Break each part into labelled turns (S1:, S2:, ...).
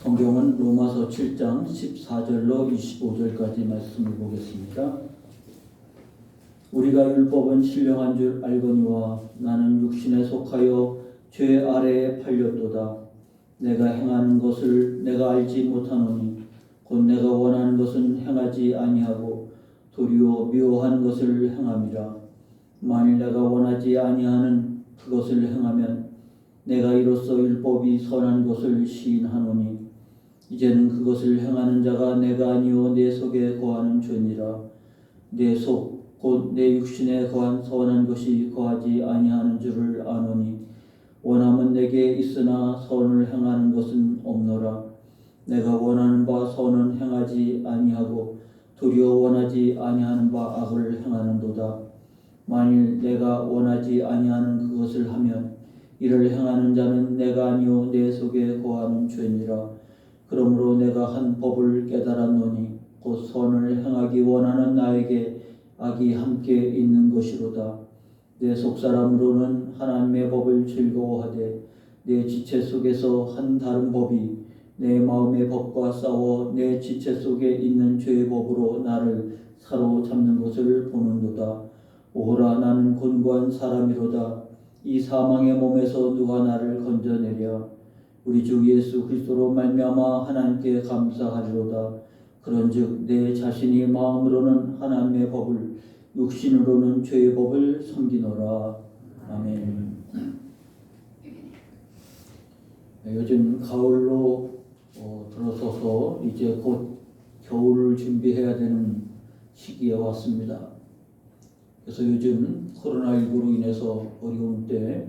S1: 성경은 로마서 7장 14절로 25절까지 말씀을 보겠습니다. 우리가 율법은 신령한 줄 알거니와 나는 육신에 속하여 죄 아래에 팔렸도다. 내가 행하는 것을 내가 알지 못하노니 곧 내가 원하는 것은 행하지 아니하고 도리어 미워하는 것을 행함이라. 만일 내가 원하지 아니하는 그것을 행하면 내가 이로써 율법이 선한 것을 시인하노니 이제는 그것을 행하는 자가 내가 아니요 내 속에 거하는 죄니라. 내 속 곧 내 육신에 거한 선한 것이 거하지 아니하는 줄을 아노니 원함은 내게 있으나 선을 행하는 것은 없노라. 내가 원하는 바 선은 행하지 아니하고 도리어 원하지 아니하는 바 악을 행하는도다. 만일 내가 원하지 아니하는 그것을 하면 이를 행하는 자는 내가 아니요 내 속에 거하는 죄니라. 그러므로 내가 한 법을 깨달았노니 곧 선을 행하기 원하는 나에게 악이 함께 있는 것이로다. 내 속사람으로는 하나님의 법을 즐거워하되 내 지체 속에서 한 다른 법이 내 마음의 법과 싸워 내 지체 속에 있는 죄의 법으로 나를 사로잡는 것을 보는도다. 오호라, 나는 곤고한 사람이로다. 이 사망의 몸에서 누가 나를 건져내랴. 우리 주 예수 그리스도로 말미암아 하나님께 감사하리로다. 그런즉 내 자신이 마음으로는 하나님의 법을 육신으로는 죄의 법을 섬기노라. 아멘. 요즘 가을로 들어서서 이제 곧 겨울을 준비해야 되는 시기에 왔습니다. 그래서 요즘 코로나19로 인해서 어려운 때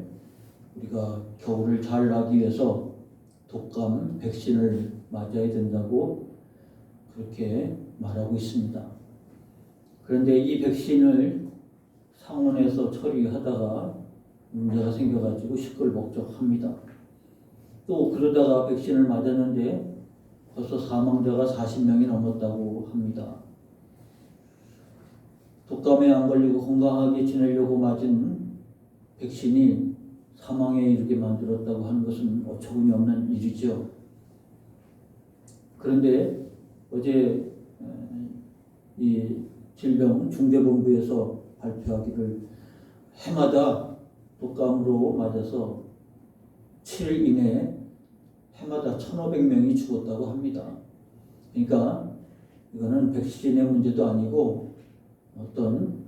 S1: 우리가 겨울을 잘 나기 위해서 독감 백신을 맞아야 된다고 그렇게 말하고 있습니다. 그런데 이 백신을 상원에서 처리하다가 문제가 생겨가지고 시끌벅적합니다. 또 그러다가 백신을 맞았는데 벌써 사망자가 40명이 넘었다고 합니다. 독감에 안 걸리고 건강하게 지내려고 맞은 백신이 사망에 이르게 만들었다고 하는 것은 어처구니 없는 일이죠. 그런데 어제 이 질병중대본부에서 발표하기를 해마다 독감으로 맞아서 7일 이내에 해마다 1,500명이 죽었다고 합니다. 그러니까 이거는 백신의 문제도 아니고 어떤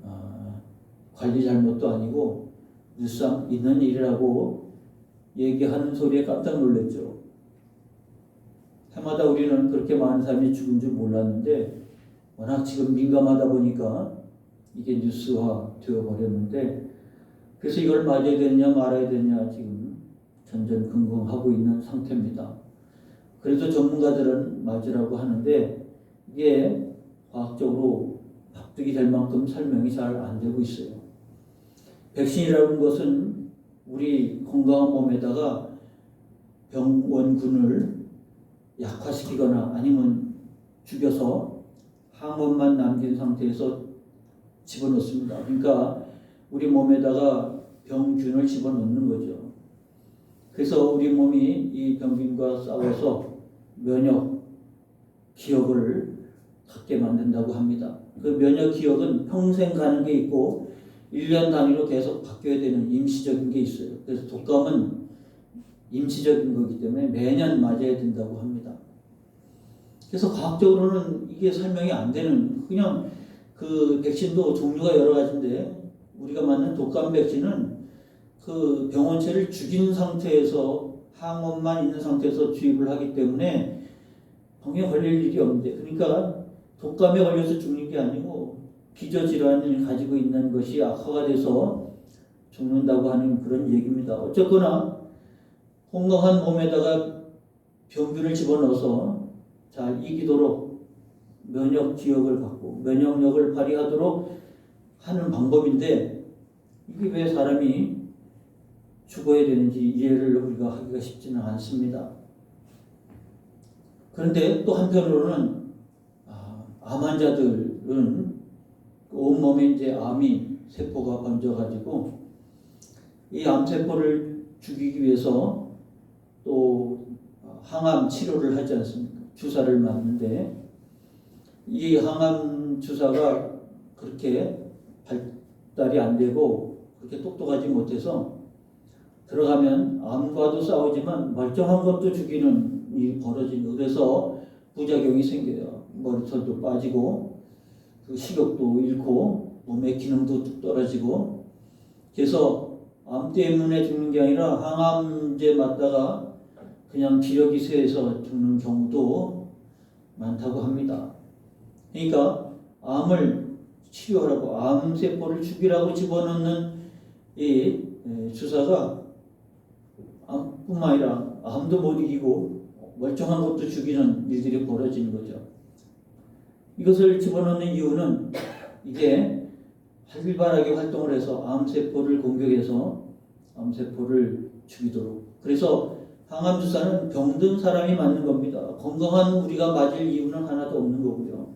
S1: 관리 잘못도 아니고 늘상 있는 일이라고 얘기하는 소리에 깜짝 놀랐죠. 해마다 우리는 그렇게 많은 사람이 죽은 줄 몰랐는데 워낙 지금 민감하다 보니까 이게 뉴스화 되어버렸는데, 그래서 이걸 맞아야 되느냐 말아야 되느냐 지금 전전긍긍하고 있는 상태입니다. 그래도 전문가들은 맞으라고 하는데 이게 과학적으로 납득이 될 만큼 설명이 잘 안 되고 있어요. 백신이라는 것은 우리 건강한 몸에다가 병원군을 약화시키거나 아니면 죽여서 항원만 남긴 상태에서 집어넣습니다. 그러니까 우리 몸에다가 병균을 집어넣는 거죠. 그래서 우리 몸이 이 병균과 싸워서 면역 기억을 갖게 만든다고 합니다. 그 면역 기억은 평생 가는 게 있고 1년 단위로 계속 바뀌어야 되는 임시적인 게 있어요. 그래서 독감은 임시적인 거기 때문에 매년 맞아야 된다고 합니다. 그래서 과학적으로는 이게 설명이 안 되는, 그냥 그 백신도 종류가 여러 가지인데 우리가 맞는 독감 백신은 그 병원체를 죽인 상태에서 항원만 있는 상태에서 주입을 하기 때문에 병에 걸릴 일이 없는데, 그러니까 독감에 걸려서 죽는 게 아니고 기저질환을 가지고 있는 것이 악화가 돼서 죽는다고 하는 그런 얘기입니다. 어쨌거나 건강한 몸에다가 병균을 집어넣어서 잘 이기도록 면역 기억을 갖고 면역력을 발휘하도록 하는 방법인데, 이게 왜 사람이 죽어야 되는지 이해를 우리가 하기가 쉽지는 않습니다. 그런데 또 한편으로는 암 환자들은 온몸에 이제 암이 세포가 번져가지고 이 암세포를 죽이기 위해서 또 항암 치료를 하지 않습니까? 주사를 맞는데 이 항암 주사가 그렇게 발달이 안 되고 그렇게 똑똑하지 못해서 들어가면 암과도 싸우지만 멀쩡한 것도 죽이는 일이 벌어지는 거예요. 그래서 부작용이 생겨요. 머리털도 빠지고 그 식욕도 잃고 몸의 기능도 뚝 떨어지고 그래서 암 때문에 죽는 게 아니라 항암제 맞다가 그냥 기력이 쇠해서 죽는 경우도 많다고 합니다. 그러니까 암을 치료하라고 암세포를 죽이라고 집어넣는 이 주사가 암뿐만 아니라 암도 못 이기고 멀쩡한 것도 죽이는 일들이 벌어지는 거죠. 이것을 집어넣는 이유는 이게 활발하게 활동을 해서 암세포를 공격해서 암세포를 죽이도록. 그래서 항암주사는 병든 사람이 맞는 겁니다. 건강한 우리가 맞을 이유는 하나도 없는 거고요.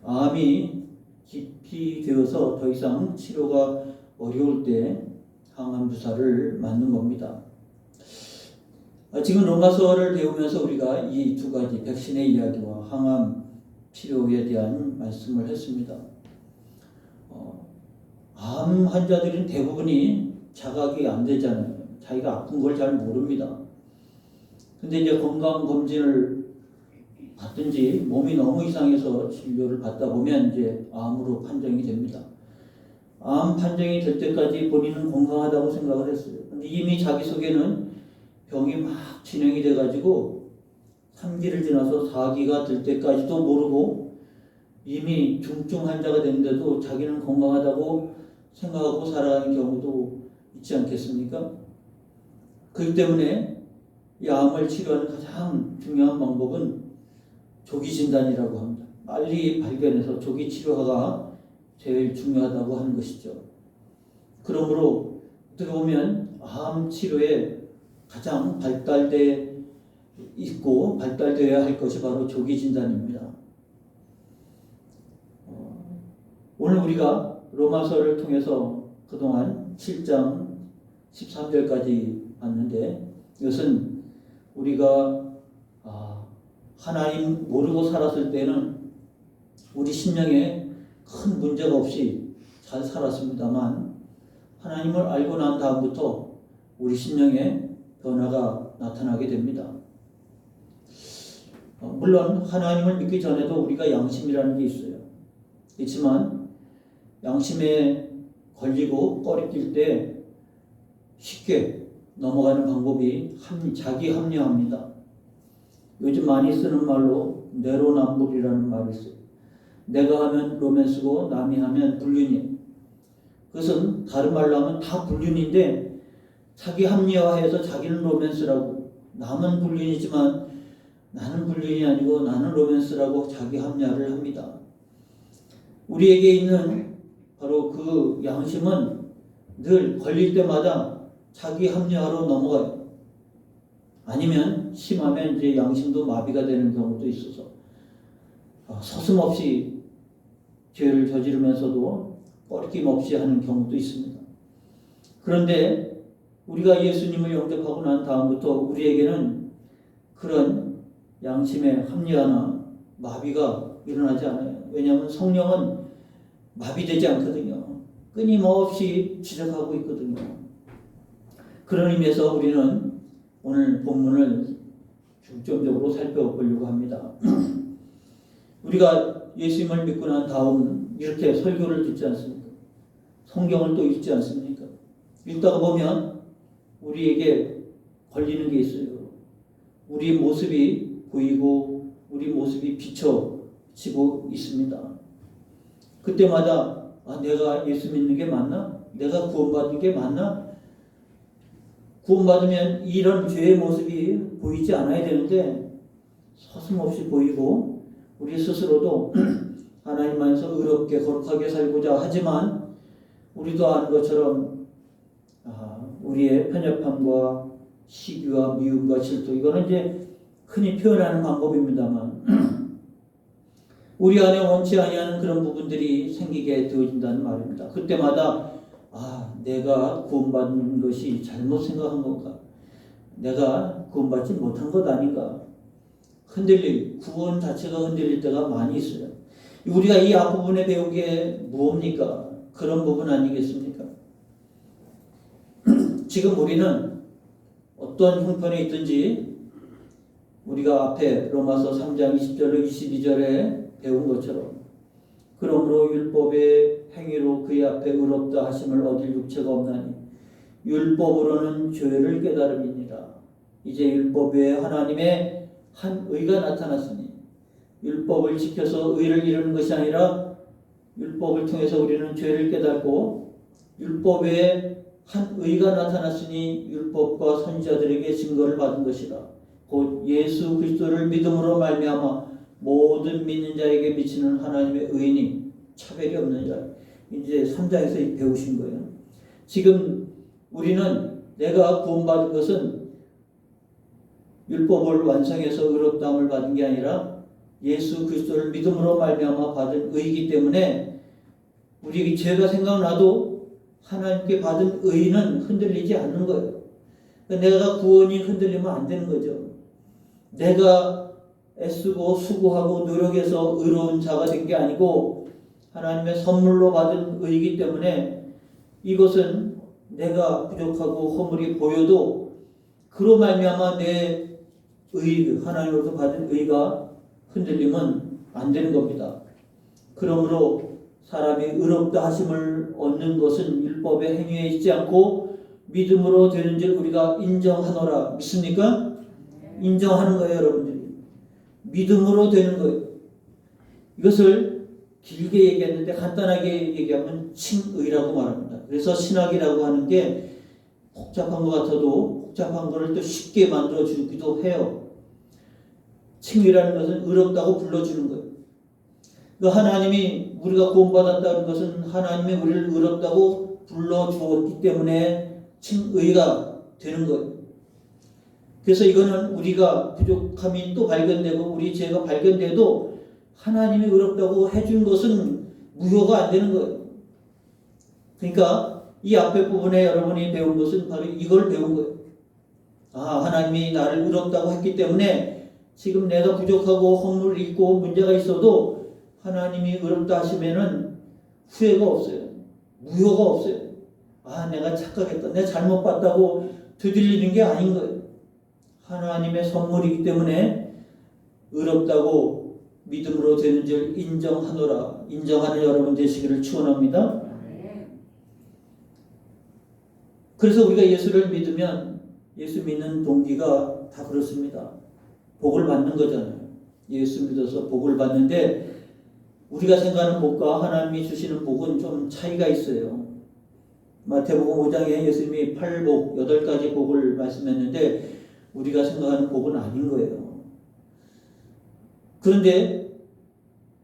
S1: 암이 기피되어서 더 이상 치료가 어려울 때 항암주사를 맞는 겁니다. 지금 로마서를 배우면서 우리가 이 두 가지 백신의 이야기와 항암 치료에 대한 말씀을 했습니다. 암 환자들은 대부분이 자각이 안 되잖아요. 자기가 아픈 걸 잘 모릅니다. 근데 이제 건강검진을 받든지 몸이 너무 이상해서 진료를 받다 보면 이제 암으로 판정이 됩니다. 암 판정이 될 때까지 본인은 건강하다고 생각을 했어요. 근데 이미 자기 속에는 병이 막 진행이 돼가지고 3기를 지나서 4기가 될 때까지도 모르고 이미 중증 환자가 됐는데도 자기는 건강하다고 생각하고 살아가는 경우도 있지 않겠습니까? 그렇기 때문에 이 암을 치료하는 가장 중요한 방법은 조기 진단이라고 합니다. 빨리 발견해서 조기 치료가 제일 중요하다고 하는 것이죠. 그러므로 어떻게 보면 암 치료에 가장 발달돼 있고 발달되어야 할 것이 바로 조기 진단입니다. 오늘 우리가 로마서를 통해서 그동안 7장 13절까지 봤는데 이것은 우리가 하나님 모르고 살았을 때는 우리 심령에 큰 문제가 없이 잘 살았습니다만 하나님을 알고 난 다음부터 우리 심령에 변화가 나타나게 됩니다. 물론 하나님을 믿기 전에도 우리가 양심이라는 게 있어요. 그렇지만 양심에 걸리고 꺼리낄 때 쉽게 넘어가는 방법이 자기 합리화입니다. 요즘 많이 쓰는 말로 내로남불이라는 말이 있어요. 내가 하면 로맨스고 남이 하면 불륜이에요. 그것은 다른 말로 하면 다 불륜인데 자기 합리화해서 자기는 로맨스라고 남은 불륜이지만 나는 불륜이 아니고 나는 로맨스라고 자기 합리화를 합니다. 우리에게 있는 바로 그 양심은 늘 걸릴 때마다 자기 합리화로 넘어가요. 아니면 심하면 이제 양심도 마비가 되는 경우도 있어서 서슴없이 죄를 저지르면서도 꺼리낌 없이 하는 경우도 있습니다. 그런데 우리가 예수님을 영접하고 난 다음부터 우리에게는 그런 양심의 합리화나 마비가 일어나지 않아요. 왜냐하면 성령은 마비되지 않거든요. 끊임없이 지적하고 있거든요. 그런 의미에서 우리는 오늘 본문을 중점적으로 살펴보려고 합니다. 우리가 예수님을 믿고 난 다음 이렇게 설교를 듣지 않습니까? 성경을 또 읽지 않습니까? 읽다가 보면 우리에게 걸리는 게 있어요. 우리 모습이 보이고 우리 모습이 비춰지고 있습니다. 그때마다 내가 예수 믿는 게 맞나? 내가 구원받은 게 맞나? 구원받으면 이런 죄의 모습이 보이지 않아야 되는데 서슴없이 보이고 우리 스스로도 하나님 안에서 의롭게 거룩하게 살고자 하지만 우리도 아는 것처럼 우리의 편협함과 시기와 미움과 질투 이거는 이제 흔히 표현하는 방법입니다만 우리 안에 원치 아니하는 그런 부분들이 생기게 되어진다는 말입니다. 그때마다 내가 구원받는 것이 잘못 생각한 건가? 내가 구원받지 못한 것 아닌가? 구원 자체가 흔들릴 때가 많이 있어요. 우리가 이 앞부분에 배운 게 무엇입니까? 그런 부분 아니겠습니까? 지금 우리는 어떤 형편에 있든지 우리가 앞에 로마서 3장 20절 22절에 배운 것처럼 그러므로 율법의 행위로 그의 앞에 의롭다 하심을 얻을 육체가 없나니 율법으로는 죄를 깨달음이니라. 이제 율법 외에 하나님의 한 의가 나타났으니 율법을 지켜서 의를 이루는 것이 아니라 율법을 통해서 우리는 죄를 깨닫고 율법 외에 한 의가 나타났으니 율법과 선지자들에게 증거를 받은 것이라. 곧 예수 그리스도를 믿음으로 말미암아 모든 믿는 자에게 미치는 하나님의 의니 차별이 없는 자. 이제 3장에서 배우신 거예요. 지금 우리는 내가 구원받은 것은 율법을 완성해서 의롭다함을 받은 게 아니라 예수 그리스도를 믿음으로 말미암아 받은 의이기 때문에 우리 죄가 생각나도 하나님께 받은 의는 흔들리지 않는 거예요. 내가 구원이 흔들리면 안 되는 거죠. 내가 애쓰고 수고하고 노력해서 의로운 자가 된 게 아니고 하나님의 선물로 받은 의이기 때문에 이것은 내가 부족하고 허물이 보여도 그로 말미암아 내 의, 하나님으로부터 받은 의가 흔들리면 안 되는 겁니다. 그러므로 사람이 의롭다 하심을 얻는 것은 율법의 행위에 있지 않고 믿음으로 되는 줄 우리가 인정하노라. 믿습니까? 인정하는 거예요, 여러분들이. 믿음으로 되는 거예요. 이것을 길게 얘기했는데 간단하게 얘기하면 칭의라고 말합니다. 그래서 신학이라고 하는 게 복잡한 것 같아도 복잡한 것을 또 쉽게 만들어주기도 해요. 칭의라는 것은 의롭다고 불러주는 거예요. 하나님이 우리가 구원받았다는 것은 하나님이 우리를 의롭다고 불러주었기 때문에 칭의가 되는 거예요. 그래서 이거는 우리가 부족함이 또 발견되고 우리 죄가 발견돼도 하나님이 의롭다고 해준 것은 무효가 안 되는 거예요. 그러니까 이 앞에 부분에 여러분이 배운 것은 바로 이걸 배운 거예요. 하나님이 나를 의롭다고 했기 때문에 지금 내가 부족하고 허물을 있고 문제가 있어도 하나님이 의롭다 하시면은 후회가 없어요. 무효가 없어요. 내가 착각했다. 내가 잘못 봤다고 되돌리는 게 아닌 거예요. 하나님의 선물이기 때문에 의롭다고 믿음으로 되는 줄 인정하노라. 인정하는 여러분 되시기를 축원합니다. 그래서 우리가 예수를 믿으면 예수 믿는 동기가 다 그렇습니다. 복을 받는 거잖아요. 예수 믿어서 복을 받는데 우리가 생각하는 복과 하나님이 주시는 복은 좀 차이가 있어요. 마태복음 5장에 예수님이 8복, 8가지 복을 말씀했는데 우리가 생각하는 복은 아닌 거예요. 그런데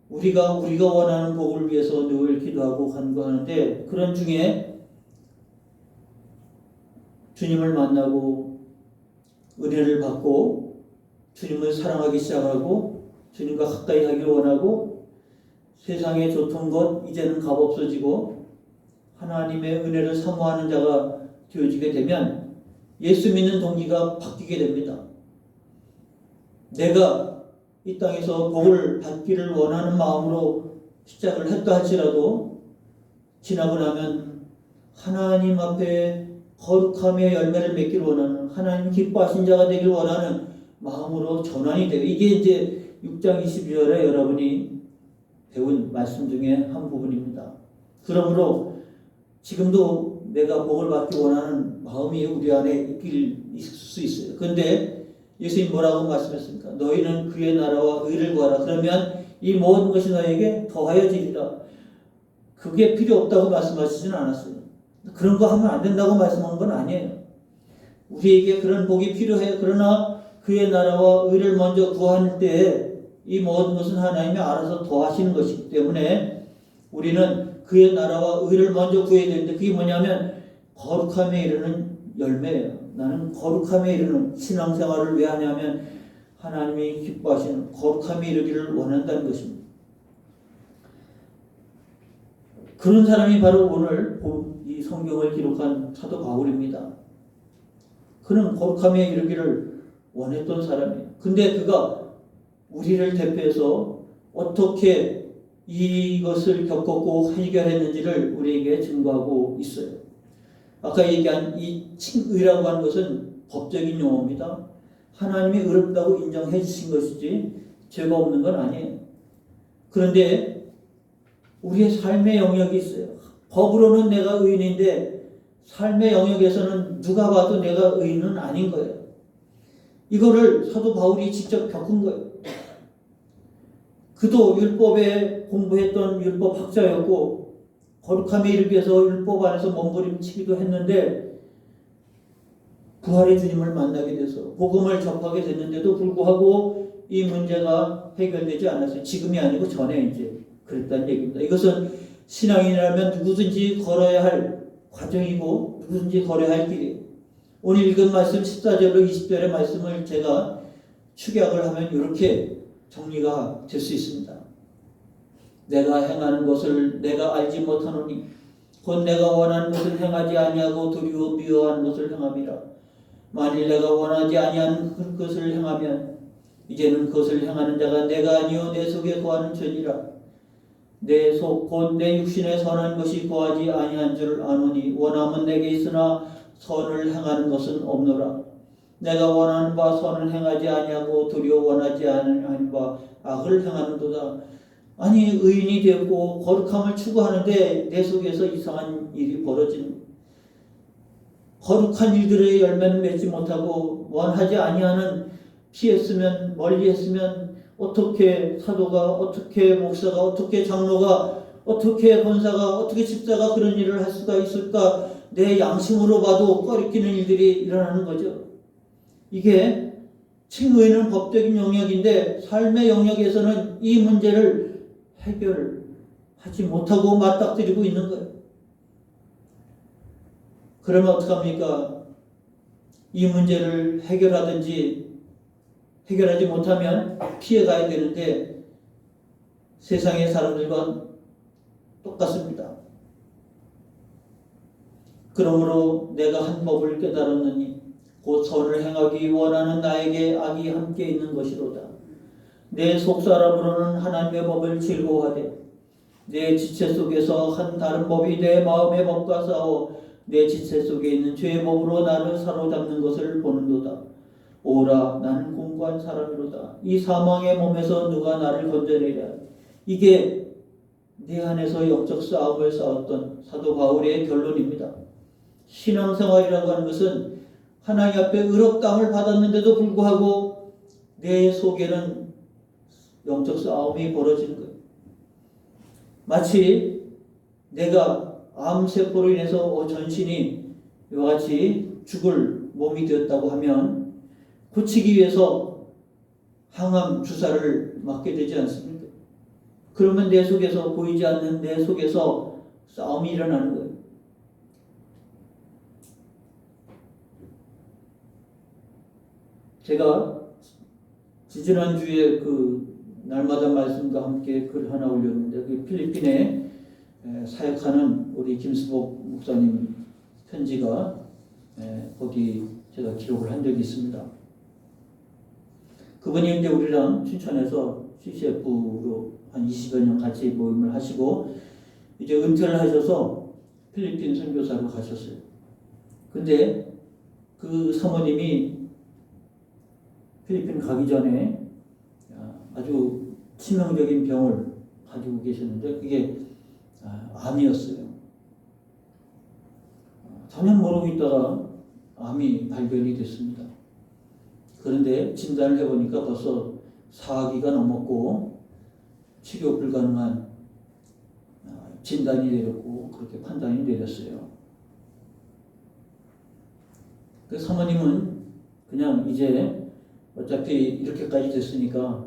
S1: 우리가 원하는 복을 위해서 늘 기도하고 간구하는데 그런 중에 주님을 만나고 은혜를 받고 주님을 사랑하기 시작하고 주님과 가까이 하기를 원하고 세상에 좋던 것 이제는 값없어지고 하나님의 은혜를 사모하는 자가 되어지게 되면 예수 믿는 동기가 바뀌게 됩니다. 내가 이 땅에서 복을 받기를 원하는 마음으로 시작을 했다 할지라도 지나고 나면 하나님 앞에 거룩함의 열매를 맺기를 원하는 하나님 기뻐하신 자가 되기를 원하는 마음으로 전환이 돼요. 이게 이제 6장 22절에 여러분이 배운 말씀 중에 한 부분입니다. 그러므로 지금도 내가 복을 받기 원하는 마음이 우리 안에 있을 수 있어요. 그런데 예수님 뭐라고 말씀했습니까? 너희는 그의 나라와 의를 구하라. 그러면 이 모든 것이 너에게 더하여지리라. 그게 필요 없다고 말씀하시지는 않았어요. 그런 거 하면 안 된다고 말씀한 건 아니에요. 우리에게 그런 복이 필요해요. 그러나 그의 나라와 의를 먼저 구할 때 이 모든 것은 하나님이 알아서 더하시는 것이기 때문에 우리는 그의 나라와 의를 먼저 구해야 되는데 그게 뭐냐면 거룩함에 이르는 열매예요. 나는 거룩함에 이르는 신앙생활을 왜 하냐면 하나님이 기뻐하시는 거룩함에 이르기를 원한다는 것입니다. 그런 사람이 바로 오늘 이 성경을 기록한 사도 바울입니다. 그는 거룩함에 이르기를 원했던 사람이에요. 근데 그가 우리를 대표해서 어떻게 이것을 겪었고 해결했는지를 우리에게 증거하고 있어요. 아까 얘기한 이 칭의라고 하는 것은 법적인 용어입니다. 하나님이 의롭다고 인정해 주신 것이지 죄가 없는 건 아니에요. 그런데 우리의 삶의 영역이 있어요. 법으로는 내가 의인인데 삶의 영역에서는 누가 봐도 내가 의인은 아닌 거예요. 이거를 사도 바울이 직접 겪은 거예요. 그도 율법에 공부했던 율법 학자였고 거룩함에 이르기 위해서 율법 안에서 몸부림치기도 했는데 부활의 주님을 만나게 돼서 복음을 접하게 됐는데도 불구하고 이 문제가 해결되지 않았어요. 지금이 아니고 전에 이제 그랬다는 얘기입니다. 이것은 신앙인이라면 누구든지 걸어야 할 과정이고 누구든지 걸어야 할 길이에요. 오늘 읽은 말씀 14절로 20절의 말씀을 제가 축약을 하면 이렇게 정리가 될 수 있습니다. 내가 행하는 것을 내가 알지 못하노니 곧 내가 원하는 것을 행하지 아니하고 도리어 미워하는 것을 행함이라. 만일 내가 원하지 아니하는 것을 행하면 이제는 그것을 행하는 자가 내가 아니요 내 속에 거하는 죄니라. 내 속 곧 내 육신에 선한 것이 거하지 아니한 줄 아노니 원함은 내게 있으나 선을 행하는 것은 없노라. 내가 원하는 바 선을 행하지 아니하고 도리어 원하지 아니하는 바 악을 행하는도다. 아니 의인이 되었고 거룩함을 추구하는데 내 속에서 이상한 일이 벌어지는, 거룩한 일들의 열매는 맺지 못하고 원하지 아니하는, 피했으면 멀리했으면 어떻게 사도가, 어떻게 목사가, 어떻게 장로가, 어떻게 권사가, 어떻게 집사가 그런 일을 할 수가 있을까? 내 양심으로 봐도 꺼리끼는 일들이 일어나는 거죠. 이게 칭의는 법적인 영역인데 삶의 영역에서는 이 문제를 해결하지 못하고 맞닥뜨리고 있는 거예요. 그러면 어떡합니까? 이 문제를 해결하지 못하면 피해가야 되는데 세상의 사람들과 똑같습니다. 그러므로 내가 한 법을 깨달았느니 곧 선을 행하기 원하는 나에게 악이 함께 있는 것이로다. 내 속사람으로는 하나님의 법을 즐거워하되 내 지체 속에서 한 다른 법이 내 마음의 법과 싸워 내 지체 속에 있는 죄의 법으로 나를 사로잡는 것을 보는도다. 오라 나는 공고한 사람이로다. 이 사망의 몸에서 누가 나를 건져내랴. 이게 내 안에서 영적 싸움을 싸웠던 사도 바울의 결론입니다. 신앙생활이라고 하는 것은 하나님 앞에 의롭다함을 받았는데도 불구하고 내 속에는 영적 싸움이 벌어지는 거예요. 마치 내가 암세포로 인해서 전신이 이와 같이 죽을 몸이 되었다고 하면 고치기 위해서 항암 주사를 맞게 되지 않습니까? 그러면 내 속에서, 보이지 않는 내 속에서 싸움이 일어나는 거예요. 제가 지지난주에 그 날마다 말씀과 함께 글 하나 올렸는데 그 필리핀에 사역하는 우리 김수복 목사님 편지가 거기 제가 기록을 한 적이 있습니다. 그분이 이제 우리랑 춘천에서 CCF로 한 20여 년 같이 모임을 하시고 이제 은퇴를 하셔서 필리핀 선교사로 가셨어요. 근데 그 사모님이 필리핀 가기 전에 아주 치명적인 병을 가지고 계셨는데 그게 암이었어요. 전혀 모르고 있다가 암이 발견이 됐습니다. 그런데 진단을 해보니까 벌써 4기가 넘었고 치료 불가능한 진단이 내렸고 그렇게 판단이 내렸어요. 그 사모님은 그냥 이제 어차피 이렇게까지 됐으니까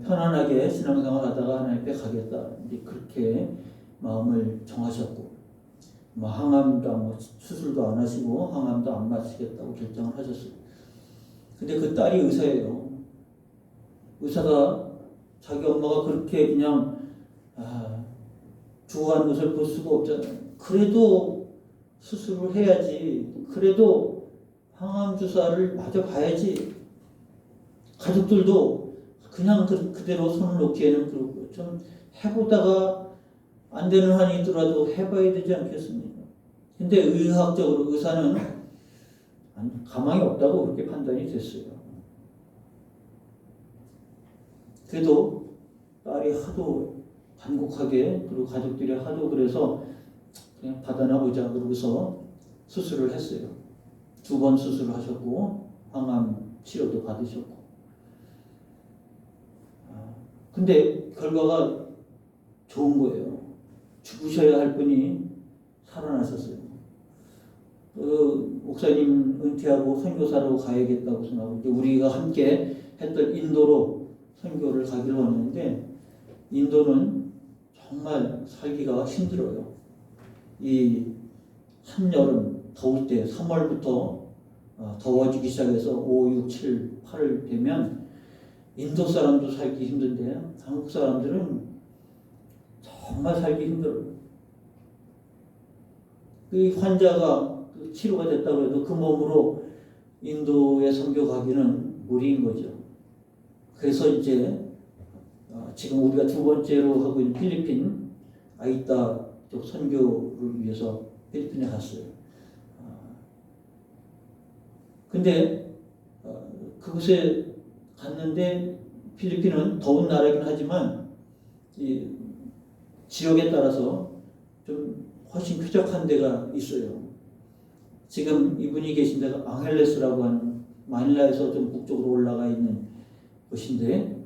S1: 편안하게 신앙생활 하다가 하나님 앞에 가겠다. 이제 그렇게 마음을 정하셨고, 항암도 수술도 안 하시고 항암도 안 마시겠다고 결정을 하셨어요. 근데 그 딸이 의사예요. 의사가 자기 엄마가 그렇게 그냥 죽어가는 것을 볼 수가 없잖아요. 그래도 수술을 해야지. 그래도 항암 주사를 맞아 봐야지. 가족들도 그냥 그대로 손을 놓기에는 그렇고 좀 해보다가 안 되는 한이 있더라도 해봐야 되지 않겠습니까? 근데 의학적으로 의사는 가망이 없다고 그렇게 판단이 됐어요. 그래도 딸이 하도 간곡하게 그리고 가족들이 하도 그래서 그냥 받아나 보자 그러고서 수술을 했어요. 2번 수술을 하셨고 항암 치료도 받으셨고. 근데 결과가 좋은 거예요. 죽으셔야 할 분이 살아나셨어요. 목사님 은퇴하고 선교사로 가야겠다고 생각하고 우리가 함께 했던 인도로 선교를 가기로 하는데 인도는 정말 살기가 힘들어요. 이 한여름 더울 때 3월부터 더워지기 시작해서 5, 6, 7, 8월 되면 인도 사람도 살기 힘든데 한국 사람들은 정말 살기 힘들어요. 이 환자가 치료가 됐다고 해도 그 몸으로 인도에 선교 가기는 무리인 거죠. 그래서 이제 지금 우리가 2번째로 하고 있는 필리핀 아이따 쪽 선교를 위해서 필리핀에 갔어요. 근데 그곳에 갔는데 필리핀은 더운 나라긴 하지만 이 지역에 따라서 좀 훨씬 쾌적한 데가 있어요. 지금 이분이 계신 데가 앙헬레스라고 하는 마닐라에서 좀 북쪽으로 올라가 있는 곳인데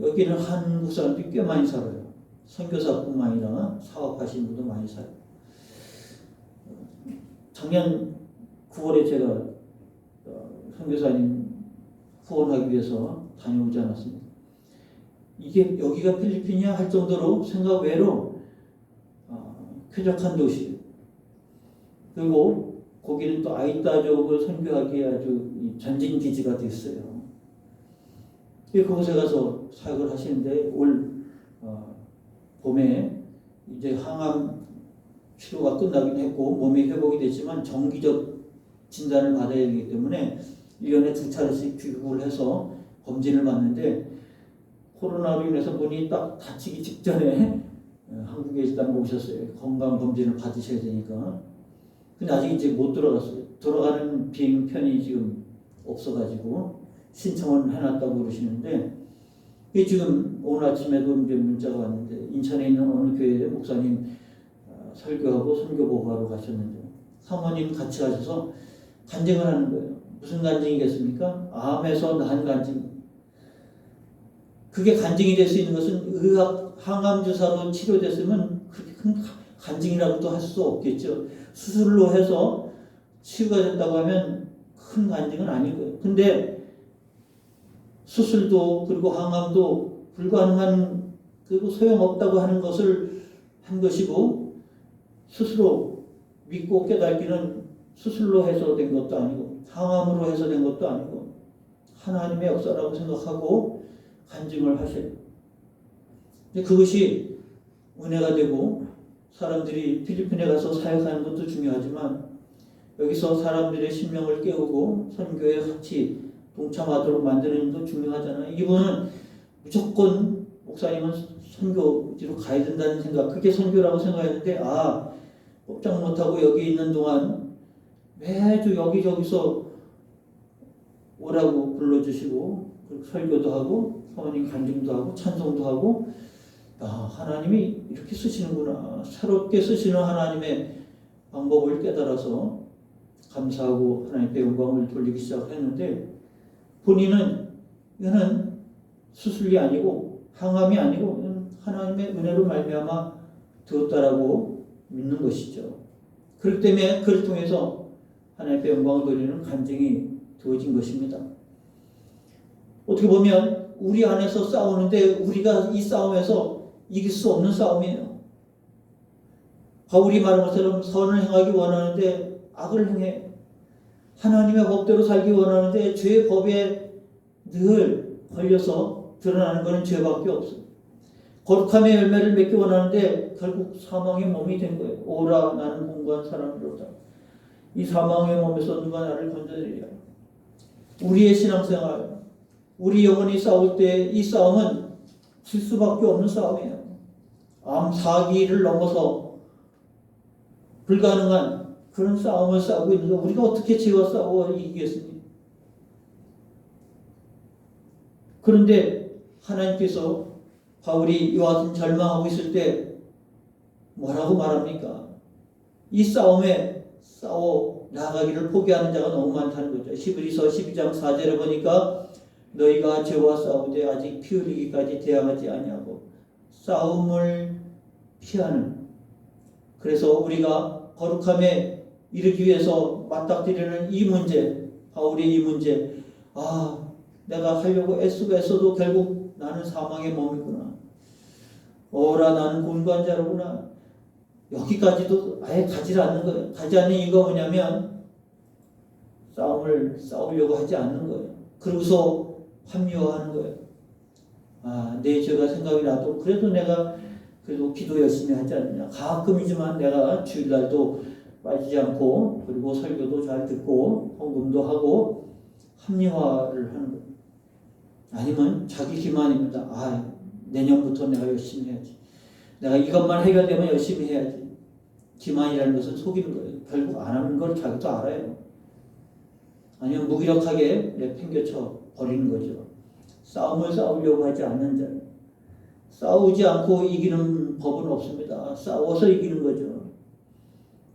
S1: 여기는 한국 사람들이 꽤 많이 살아요. 선교사뿐만 아니라 사업하시는 분도 많이 살아요. 작년 9월에 제가 선교사님 후원하기 위해서 다녀오지 않았습니다. 이게 여기가 필리핀이야 할 정도로 생각 외로 쾌적한 도시. 그리고 거기는 또 아이따족을 선교하기에 아주 전진기지가 됐어요. 그곳에 가서 사역을 하시는데 올 봄에 이제 항암 치료가 끝나긴 했고 몸이 회복이 됐지만 정기적 진단을 받아야 되기 때문에 1년에 2차례씩 귀국을 해서 검진을 받는데 코로나로 인해서 문이 딱 닫히기 직전에 한국에 일단 오셨어요. 건강검진을 받으셔야 되니까. 근데 아직 이제 못 들어갔어요. 들어가는 비행편이 지금 없어가지고 신청을 해놨다고 그러시는데 이게 지금 오늘 아침에도 이제 문자가 왔는데 인천에 있는 어느 교회 목사님 설교하고 선교 보고하러 가셨는데 사모님 같이 가셔서 간증을 하는 거예요. 무슨 간증이겠습니까? 암에서 난 간증. 그게 간증이 될 수 있는 것은 의학 항암 주사로 치료됐으면 그렇게 큰 간증이라고도 할 수 없겠죠. 수술로 해서 치유가 됐다고 하면 큰 간증은 아닐 거예요. 근데 수술도 그리고 항암도 불가능한 그리고 소용없다고 하는 것을 한 것이고 스스로 믿고 깨닫기는 수술로 해서 된 것도 아니고 항암으로 해서 된 것도 아니고 하나님의 역사라고 생각하고 간증을 하셔요. 그것이 은혜가 되고 사람들이 필리핀에 가서 사역하는 것도 중요하지만 여기서 사람들의 심령을 깨우고 선교에 같이 동참하도록 만드는 것도 중요하잖아요. 이분은 무조건 목사님은 선교지로 가야 된다는 생각, 그게 선교라고 생각했는데 꼼짝 못하고 여기 있는 동안 매주 여기저기서 오라고 불러주시고 설교도 하고 사모님 간증도 하고 찬송도 하고 하나님이 이렇게 쓰시는구나. 새롭게 쓰시는 하나님의 방법을 깨달아서 감사하고 하나님께 영광을 돌리기 시작했는데 본인은 이거는 수술이 아니고 항암이 아니고 하나님의 은혜로 말미암아 되었다라고 믿는 것이죠. 그렇기 때문에 그를 통해서 하나님께 영광을 돌리는 간증이 되어진 것입니다. 어떻게 보면 우리 안에서 싸우는데 우리가 이 싸움에서 이길 수 없는 싸움이에요. 바울이 말한 것처럼 선을 행하기 원하는데 악을 행해. 하나님의 법대로 살기 원하는데 죄의 법에 늘 걸려서 드러나는 것은 죄밖에 없어요. 거룩함의 열매를 맺기 원하는데 결국 사망의 몸이 된 거예요. 오라 나는 공고한 사람이로다. 이 사망의 몸에서 누가 나를 건져내리랴. 우리의 신앙생활 우리 영혼이 싸울 때 이 싸움은 질 수밖에 없는 싸움이에요. 암 사기를 넘어서 불가능한 그런 싸움을 싸우고 있는데 우리가 어떻게 지와 싸워 이기겠습니까? 그런데 하나님께서 바울이 이와 같은 절망하고 있을 때 뭐라고 말합니까? 이 싸움에 싸워 나가기를 포기하는 자가 너무 많다는 거죠. 히브리서 12장 4절에 보니까 너희가 죄와 싸우되 아직 피 흘리기까지 대항하지 아니하고 싸움을 피하는, 그래서 우리가 거룩함에 이르기 위해서 맞닥뜨리는 이 문제, 바울의 이 문제, 내가 하려고 애쓰고 애써도 결국 나는 사망의 몸이구나. 오라 나는 곤고한 자로구나. 여기까지도 아예 가지 않는 거예요. 가지 않는 이유가 뭐냐면 싸움을 싸우려고 하지 않는 거예요. 그러고서 합리화하는 거예요. 내 죄가 생각이 나도 그래도 내가 그래도 기도 열심히 하지 않느냐. 가끔이지만 내가 주일날도 빠지지 않고 그리고 설교도 잘 듣고 헌금도 하고 합리화를 하는 거예요. 아니면 자기 기만입니다. 내년부터 내가 열심히 해야지. 내가 이것만 해결되면 열심히 해야지. 기만이라는 것은 속이는 거예요. 결국 안 하는 걸 자기도 알아요. 아니면 무기력하게 내팽개쳐 버리는 거죠. 싸움을 싸우려고 하지 않는 자. 싸우지 않고 이기는 법은 없습니다. 싸워서 이기는 거죠.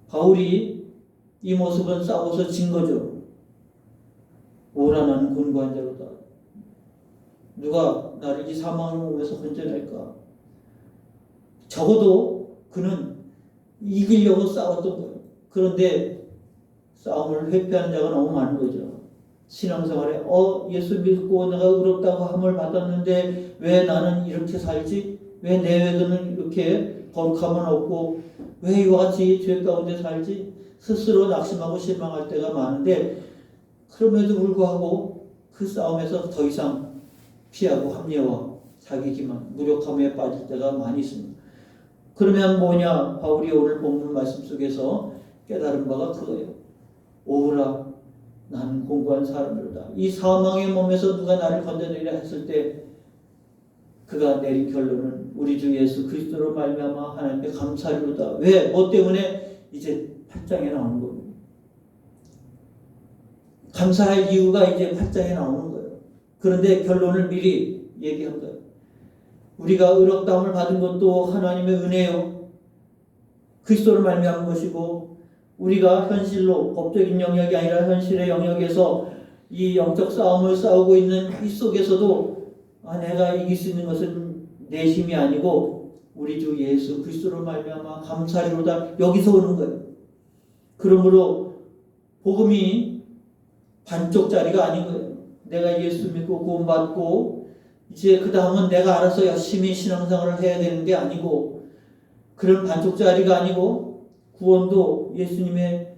S1: 바울이 이 모습은 싸워서 진 거죠. 오라 나는 곤고한 자로다. 누가 나를 이 사망의 몸에서 건져낼까? 적어도 그는 이기려고 싸웠던 거예요. 그런데 싸움을 회피하는 자가 너무 많은 거죠. 신앙생활에 예수 믿고 내가 의롭다고 함을 받았는데 왜 나는 이렇게 살지? 왜 내 외도는 이렇게 거룩함은 없고 왜 이와 같이 죄 가운데 살지? 스스로 낙심하고 실망할 때가 많은데 그럼에도 불구하고 그 싸움에서 더 이상 피하고 합리화, 자기 기만, 무력함에 빠질 때가 많이 있습니다. 그러면 뭐냐? 바울이 오늘 본문 말씀 속에서 깨달은 바가 그거예요. 오라 나는 곤고한 사람이로다. 이 사망의 몸에서 누가 나를 건져내리라 했을 때 그가 내린 결론은 우리 주 예수 그리스도로 말미암아 하나님께 감사리로다. 왜? 뭐 때문에? 이제 8장에 나오는 겁니다. 감사할 이유가 이제 8장에 나오는 거예요. 그런데 결론을 미리 얘기한 거예요. 우리가 의롭다함을 받은 것도 하나님의 은혜요. 그리스도로 말미암은 것이고 우리가 현실로 법적인 영역이 아니라 현실의 영역에서 이 영적 싸움을 싸우고 있는 이 속에서도 내가 이길 수 있는 것은 내 힘이 아니고 우리 주 예수 그리스도로 말미암아 감사리로다. 여기서 오는 거예요. 그러므로 복음이 반쪽짜리가 아닌 거예요. 내가 예수 믿고 구원받고 이제 그 다음은 내가 알아서 열심히 신앙생활을 해야 되는 게 아니고 그런 반쪽짜리가 아니고 구원도 예수님의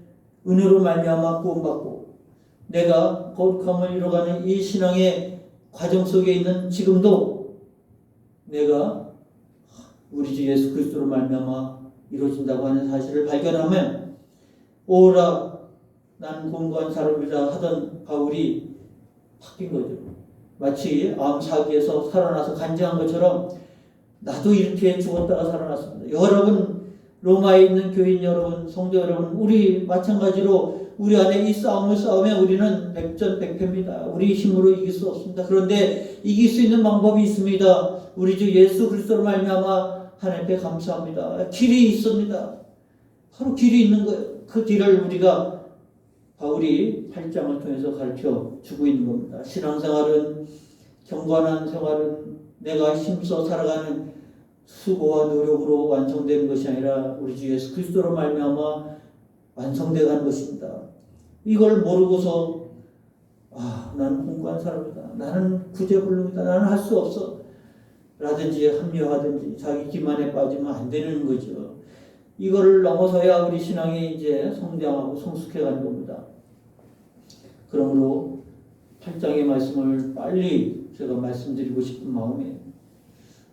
S1: 은혜로 말미암아 구원받고 내가 거룩함을 이뤄가는 이 신앙의 과정 속에 있는 지금도 내가 우리 주 예수 그리스도로 말미암아 이루어진다고 하는 사실을 발견하면 오라 나는 곤고한 사람이라 하던 바울이 바뀐 거죠. 마치 암 사기에서 살아나서 간증한 것처럼 나도 이렇게 죽었다가 살아났습니다. 여러분 로마에 있는 교인 여러분, 성도 여러분, 우리 마찬가지로 우리 안에 이 싸움을 싸우면 우리는 백전백패입니다. 우리 힘으로 이길 수 없습니다. 그런데 이길 수 있는 방법이 있습니다. 우리 주 예수 그리스도로 말미암아 하나님께 감사합니다. 길이 있습니다. 바로 길이 있는 거예요. 그 길을 우리가 바울이 8장을 통해서 가르쳐 주고 있는 겁니다. 신앙생활은 경건한 생활은 내가 힘써 살아가는 수고와 노력으로 완성되는 것이 아니라 우리 주 예수 그리스도로 말미암아 완성되어 가는 것입니다. 이걸 모르고서 나는 공부한 사람이다. 나는 구제불능이다. 나는 할 수 없어. 라든지 합리화하든지 자기 기만에 빠지면 안 되는 거죠. 이거를 넘어서야 우리 신앙이 이제 성장하고 성숙해 가는 겁니다. 그러므로 8장의 말씀을 빨리 제가 말씀드리고 싶은 마음이에요.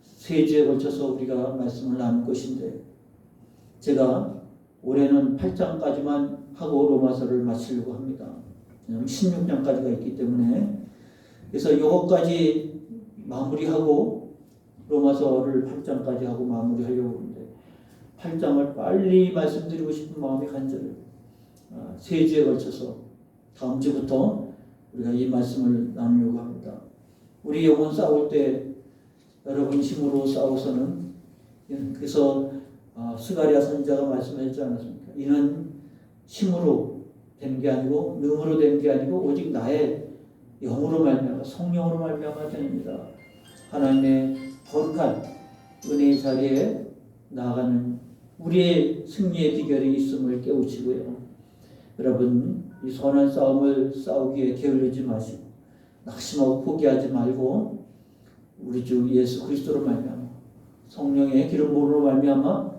S1: 세 주에 걸쳐서 우리가 말씀을 나눌 것인데 제가 올해는 8장까지만 하고 로마서를 마치려고 합니다. 16장까지가 있기 때문에 그래서 이것까지 마무리하고 로마서를 8장까지 하고 마무리하려고 하는데 8장을 빨리 말씀드리고 싶은 마음이 간절해요. 3주에 걸쳐서 다음 주부터 우리가 이 말씀을 나누려고 합니다. 우리 영혼 싸울 때 여러분 힘으로 싸워서는, 그래서 스가랴 선지자가 말씀하지 않았습니까? 이는 힘으로 되는 게 아니고 능으로 되는 게 아니고 오직 나의 영으로 말미암아 성령으로 말미암아 됩니다. 하나님의 거룩한 은혜의 자리에 나아가는 우리의 승리의 비결이 있음을 깨우치고요. 여러분, 이 선한 싸움을 싸우기에 게을르지 마시고 낙심하고 포기하지 말고 우리 주 예수 그리스도로 말미암아 성령의 기름 부음으로 말미암아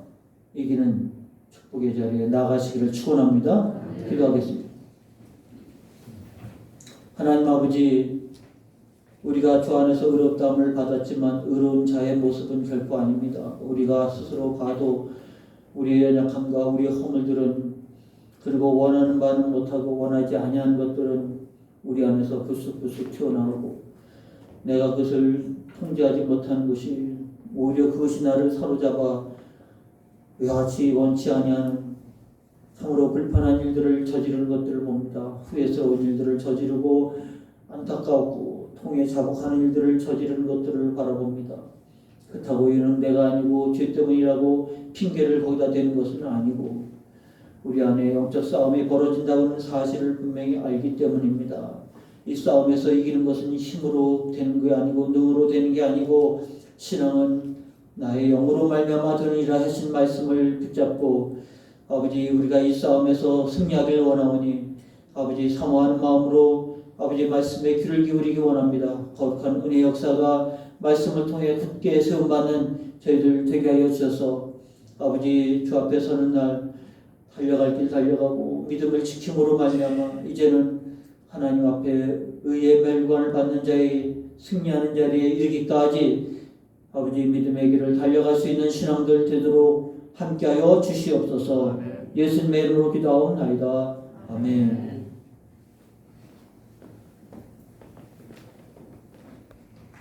S1: 이기는 축복의 자리에 나가시기를 축원합니다. 기도하겠습니다. 하나님 아버지, 우리가 주 안에서 의롭다함을 받았지만 의로운 자의 모습은 결코 아닙니다. 우리가 스스로 봐도 우리의 연약함과 우리의 허물들은, 그리고 원하는 바는 못하고 원하지 아니한 것들은 우리 안에서 불쑥불쑥 튀어나오고 내가 그것을 통제하지 못하는 것이 오히려 그것이 나를 사로잡아 의같이 원치 아니하는 참으로 불편한 일들을 저지르는 것들을 봅니다. 후회스러운 일들을 저지르고 안타깝고 통에 자복하는 일들을 저지르는 것들을 바라봅니다. 그렇다고 이는 내가 아니고 죄 때문이라고 핑계를 거기다 대는 것은 아니고 우리 안에 영적 싸움이 벌어진다는 사실을 분명히 알기 때문입니다. 이 싸움에서 이기는 것은 힘으로 되는 게 아니고 능으로 되는 게 아니고 신앙은 나의 영으로 말미암아 되느니라 하신 말씀을 붙잡고 아버지, 우리가 이 싸움에서 승리하길 원하오니 아버지, 사모하는 마음으로 아버지 말씀에 귀를 기울이기 원합니다. 거룩한 은혜 역사가 말씀을 통해 굳게 세움받는 저희들 되게 하여 주셔서 아버지, 주 앞에 서는 날 달려갈 길 달려가고 믿음을 지킴으로 말미암아 이제는 하나님 앞에 의의 멸관을 받는 자의 승리하는 자리에 이르기까지 아버지 믿음의 길을 달려갈 수 있는 신앙들 되도록 함께하여 주시옵소서. 예수님의 이름으로 기도하옵나이다. 아멘.